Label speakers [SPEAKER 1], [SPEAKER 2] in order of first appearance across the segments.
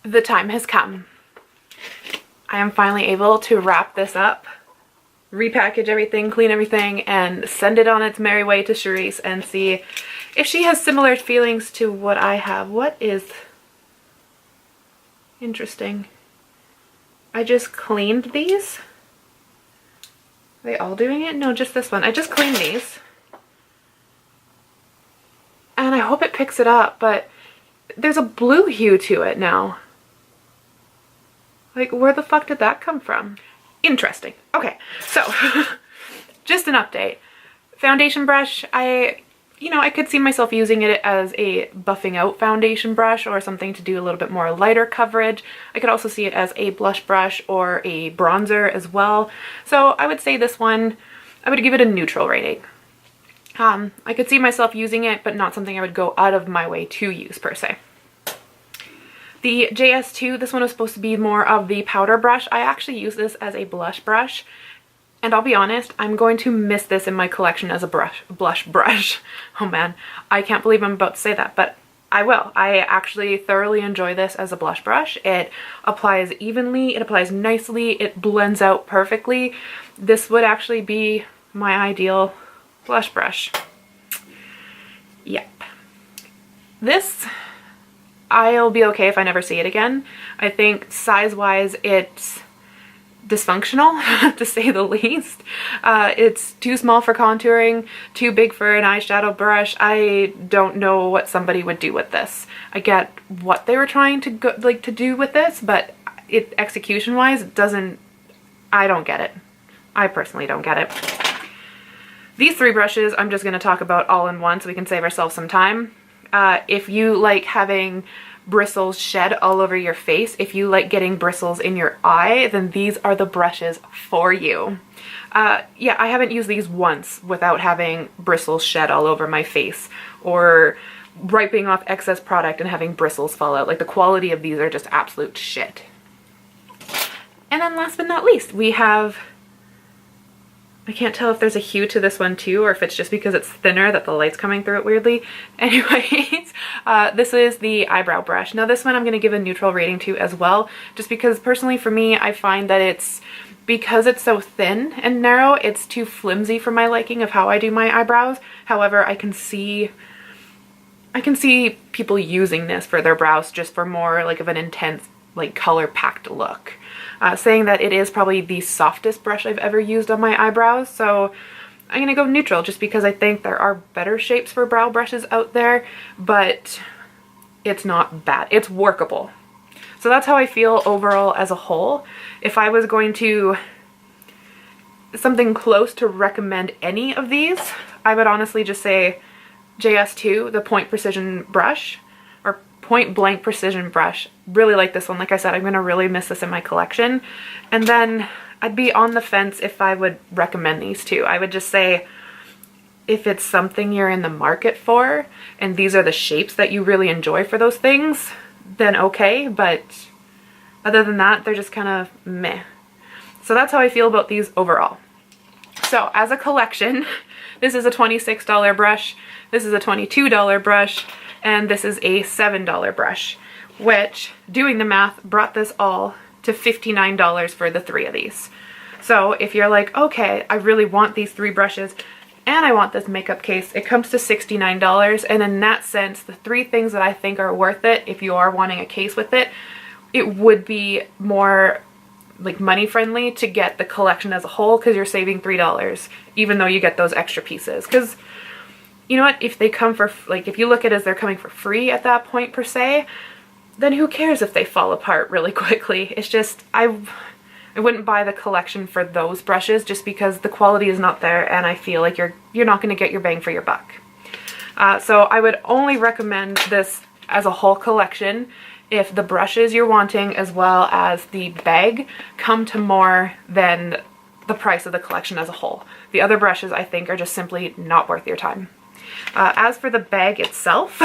[SPEAKER 1] the time has come. I am finally able to wrap this up, repackage everything, clean everything, and send it on its merry way to Charisse and see if she has similar feelings to what I have. What is interesting? I just cleaned these. Are they all doing it? No, just this one. I just cleaned these. And I hope it picks it up, but there's a blue hue to it now. Like, where the fuck did that come from? Interesting. Okay, so just an update. Foundation brush, I could see myself using it as a buffing out foundation brush or something to do a little bit more lighter coverage. I could also see it as a blush brush or a bronzer as well. So I would say this one, I would give it a neutral rating. I could see myself using it, but not something I would go out of my way to use per se. The JS2, this one was supposed to be more of the powder brush. I actually use this as a blush brush, and I'll be honest, I'm going to miss this in my collection as a blush brush. Oh man, I can't believe I'm about to say that, but I will. I actually thoroughly enjoy this as a blush brush. It applies evenly, it applies nicely, it blends out perfectly. This would actually be my ideal blush brush. Yep. This, I'll be okay if I never see it again. I think size-wise it's dysfunctional, to say the least. It's too small for contouring, too big for an eyeshadow brush. I don't know what somebody would do with this. I get what they were trying to to do with this, but it execution-wise doesn't, I don't get it. I personally don't get it. These three brushes I'm just going to talk about all in one so we can save ourselves some time. If you like having bristles shed all over your face, if you like getting bristles in your eye, then these are the brushes for you. Yeah, I haven't used these once without having bristles shed all over my face or wiping off excess product and having bristles fall out. Like, the quality of these are just absolute shit. And then last but not least, we have, I can't tell if there's a hue to this one too, or if it's just because it's thinner that the light's coming through it weirdly. Anyways, this is the eyebrow brush. Now this one I'm going to give a neutral rating to as well, just because personally for me, I find that because it's so thin and narrow, it's too flimsy for my liking of how I do my eyebrows. However, I can see people using this for their brows just for more like of an intense, like color-packed look. Saying that it is probably the softest brush I've ever used on my eyebrows, so I'm gonna go neutral just because I think there are better shapes for brow brushes out there, but it's not bad. It's workable. So that's how I feel overall as a whole. If I was going to something close to recommend any of these, I would honestly just say JS2, the Point Precision brush, or Point Blank Precision brush. Really like this one. Like I said, I'm going to really miss this in my collection. And then I'd be on the fence if I would recommend these two. I would just say if it's something you're in the market for and these are the shapes that you really enjoy for those things, then okay, but other than that, they're just kind of meh. So that's how I feel about these overall. So as a collection, this is a $26 brush, this is a $22 brush, and this is a $7 brush, which, doing the math, brought this all to $59 for the three of these. So if you're like, okay, I really want these three brushes and I want this makeup case, it comes to $69. And in that sense, the three things that I think are worth it, if you are wanting a case with it, it would be more like money friendly to get the collection as a whole, because you're saving $3 even though you get those extra pieces. Because you know what, if they come for, like, if you look at it as they're coming for free at that point per se, then who cares if they fall apart really quickly. It's just, I wouldn't buy the collection for those brushes just because the quality is not there, and I feel like you're not going to get your bang for your buck. So I would only recommend this as a whole collection if the brushes you're wanting as well as the bag come to more than the price of the collection as a whole. The other brushes I think are just simply not worth your time. As for the bag itself,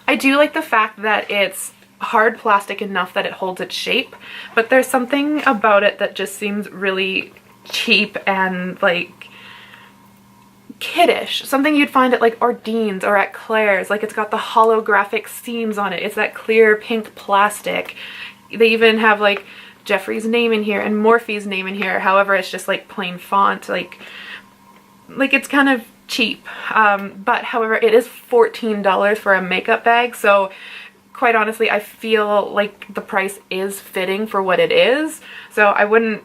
[SPEAKER 1] I do like the fact that it's hard plastic enough that it holds its shape, but there's something about it that just seems really cheap and like kiddish, something you'd find at like Ordine's or at Claire's. Like, it's got the holographic seams on it. It's that clear pink plastic. They even have like Jeffree's name in here and Morphe's name in here. However, it's just like plain font. Like it's kind of cheap. But however, it is $14 for a makeup bag. So quite honestly, I feel like the price is fitting for what it is. So I wouldn't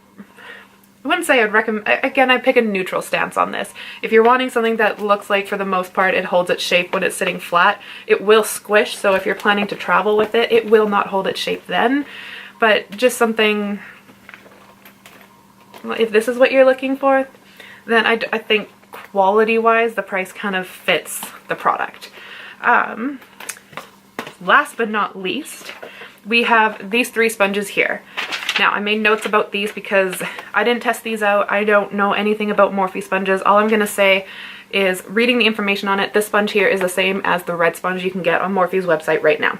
[SPEAKER 1] say I'd recommend. Again, I pick a neutral stance on this. If you're wanting something that looks like, for the most part, it holds its shape when it's sitting flat, it will squish. So if you're planning to travel with it, it will not hold its shape then. But just something, if this is what you're looking for, then I think quality-wise, the price kind of fits the product. Last but not least, we have these 3 sponges here. Now, I made notes about these because I didn't test these out. I don't know anything about Morphe sponges. All I'm going to say is, reading the information on it, this sponge here is the same as the red sponge you can get on Morphe's website right now.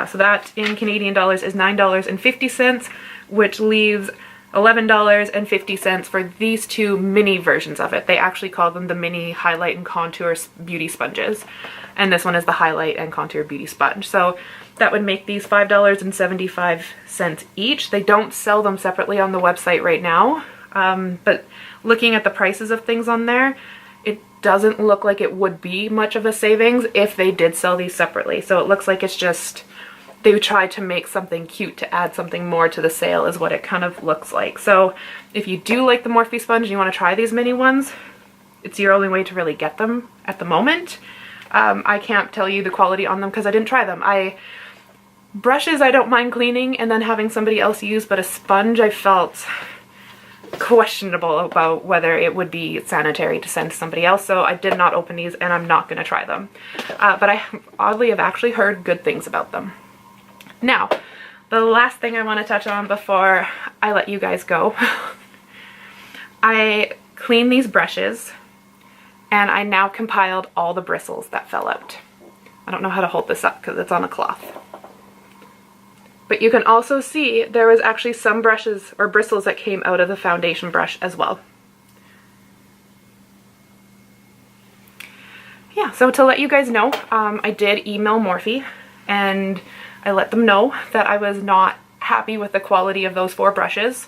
[SPEAKER 1] So that in Canadian dollars is $9.50, which leaves $11.50 for these 2 mini versions of it. They actually call them the mini highlight and contour beauty sponges. And this one is the highlight and contour beauty sponge. So that would make these $5.75 each. They don't sell them separately on the website right now. But looking at the prices of things on there, it doesn't look like it would be much of a savings if they did sell these separately. So it looks like it's just, they tried to make something cute to add something more to the sale is what it kind of looks like. So if you do like the Morphe sponge and you want to try these mini ones, it's your only way to really get them at the moment. I can't tell you the quality on them because I didn't try them. Brushes I don't mind cleaning and then having somebody else use, but a sponge I felt questionable about whether it would be sanitary to send to somebody else, so I did not open these and I'm not going to try them. But I oddly have actually heard good things about them. Now, the last thing I want to touch on before I let you guys go, I cleaned these brushes and I now compiled all the bristles that fell out. I don't know how to hold this up because it's on a cloth. But you can also see there was actually some brushes or bristles that came out of the foundation brush as well. Yeah, so to let you guys know, I did email Morphe and I let them know that I was not happy with the quality of those 4 brushes.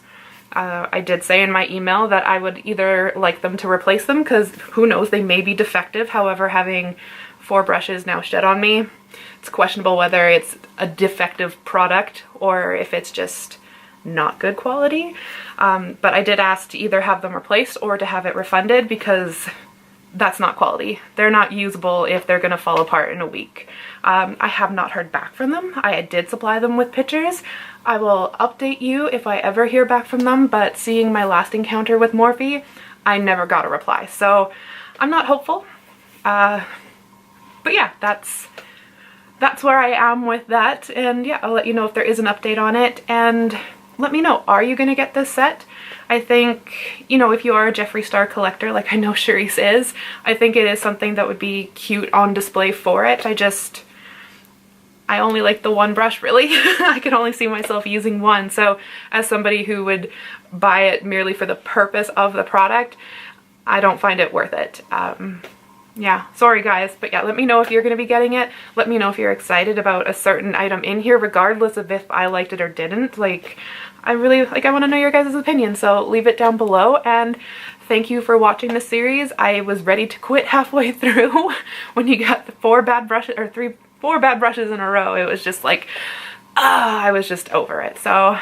[SPEAKER 1] I did say in my email that I would either like them to replace them because who knows, they may be defective. However, having 4 brushes now shed on me, it's questionable whether it's a defective product or if it's just not good quality. But I did ask to either have them replaced or to have it refunded because that's not quality. They're not usable if they're gonna fall apart in a week. I have not heard back from them. I did supply them with pictures. I will update you if I ever hear back from them, but seeing my last encounter with Morphe, I never got a reply. So I'm not hopeful. But yeah, that's where I am with that. And yeah, I'll let you know if there is an update on it. And let me know, are you gonna get this set? I think, you know, if you are a Jeffree Star collector, like I know Charisse is, I think it is something that would be cute on display for it. I only like the 1 brush, really. I can only see myself using 1. So as somebody who would buy it merely for the purpose of the product, I don't find it worth it. Yeah, sorry guys, but yeah, let me know if you're going to be getting it. Let me know if you're excited about a certain item in here, regardless of if I liked it or didn't. Like, I want to know your guys' opinion, so leave it down below. And thank you for watching this series. I was ready to quit halfway through when you got the 4 bad brushes, or 4 bad brushes in a row. It was just like, I was just over it. So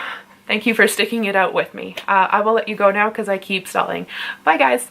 [SPEAKER 1] thank you for sticking it out with me. I will let you go now because I keep stalling. Bye guys.